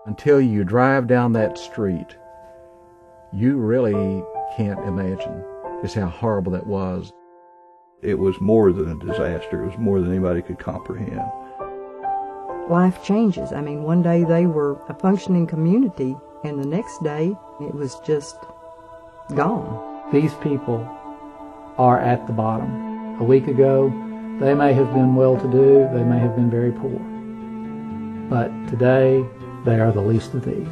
Until you drive down that street, you really can't imagine just how horrible that was. It was more than a disaster. It was more than anybody could comprehend. Life changes. I mean, one day they were a functioning community, and the next day it was just gone. These people are at the bottom. A week ago, they may have been well-to-do, they may have been very poor. But today, they are the least of these.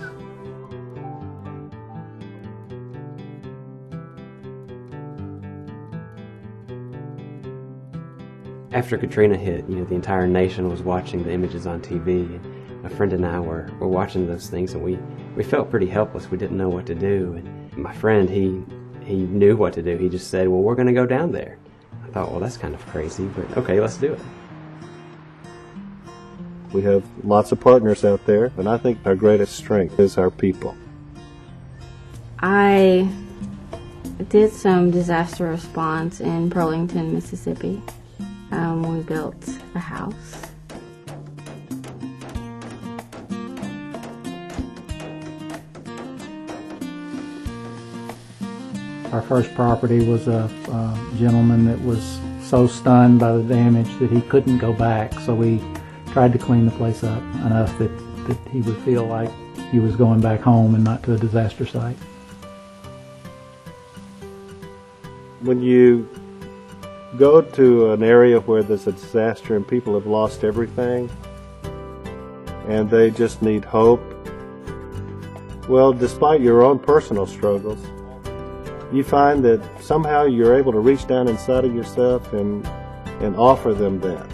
After Katrina hit, the entire nation was watching the images on TV. And my friend and I were watching those things, and we felt pretty helpless. We didn't know what to do. And my friend, he knew what to do. He just said, well, we're going to go down there. I thought, well, that's kind of crazy, but okay, let's do it. We have lots of partners out there, and I think our greatest strength is our people. I did some disaster response in Burlington, Mississippi. We built a house. Our first property was a gentleman that was so stunned by the damage that he couldn't go back, so we tried to clean the place up enough that he would feel like he was going back home and not to a disaster site. When you go to an area where there's a disaster and people have lost everything and they just need hope, well, despite your own personal struggles, you find that somehow you're able to reach down inside of yourself and offer them that.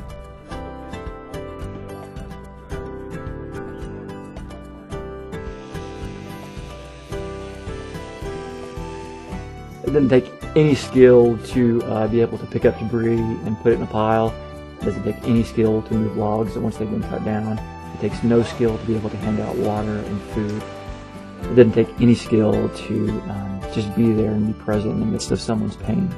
It doesn't take any skill to be able to pick up debris and put it in a pile. It doesn't take any skill to move logs once they've been cut down. It takes no skill to be able to hand out water and food. It doesn't take any skill to just be there and be present in the midst of someone's pain.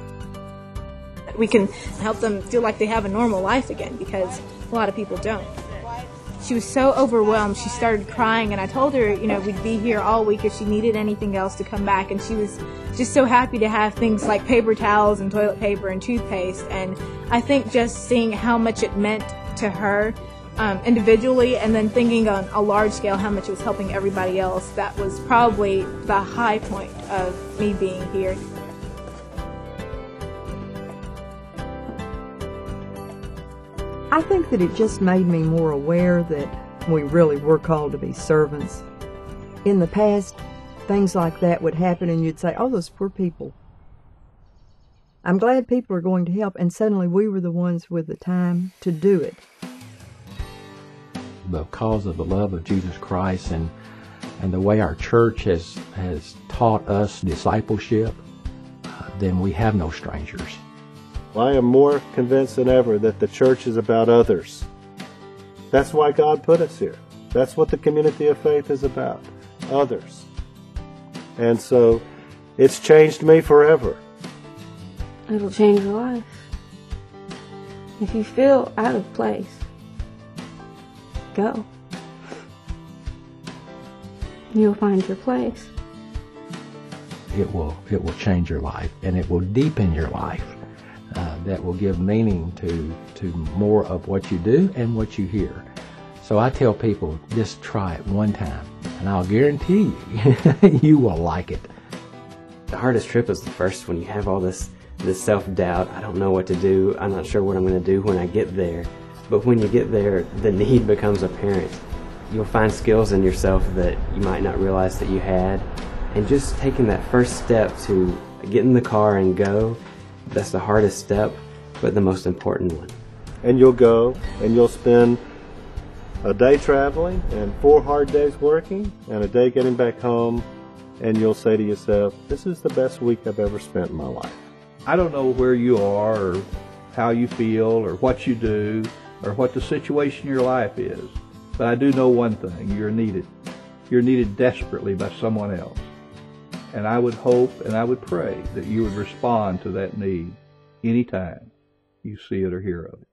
We can help them feel like they have a normal life again, because a lot of people don't. She was so overwhelmed, she started crying, and I told her, we'd be here all week if she needed anything else to come back, and she was just so happy to have things like paper towels and toilet paper and toothpaste. And I think just seeing how much it meant to her individually, and then thinking on a large scale how much it was helping everybody else, that was probably the high point of me being here. I think that it just made me more aware that we really were called to be servants. In the past, things like that would happen and you'd say, oh, those poor people. I'm glad people are going to help, and suddenly we were the ones with the time to do it. Because of the love of Jesus Christ and the way our church has taught us discipleship, then we have no strangers. I am more convinced than ever that the church is about others. That's why God put us here. That's what the community of faith is about, others. And so it's changed me forever. It'll change your life. If you feel out of place, go. You'll find your place. It will change your life, and it will deepen your life. That will give meaning to more of what you do and what you hear. So I tell people, just try it one time, and I'll guarantee you, you will like it. The hardest trip is the first, when you have all this self-doubt. I don't know what to do. I'm not sure what I'm going to do when I get there. But when you get there, the need becomes apparent. You'll find skills in yourself that you might not realize that you had. And just taking that first step to get in the car and go, that's the hardest step, but the most important one. And you'll go, and you'll spend a day traveling, and 4 hard days working, and a day getting back home, and you'll say to yourself, this is the best week I've ever spent in my life. I don't know where you are or how you feel or what you do or what the situation in your life is, but I do know one thing: you're needed. You're needed desperately by someone else. And I would hope and I would pray that you would respond to that need anytime you see it or hear of it.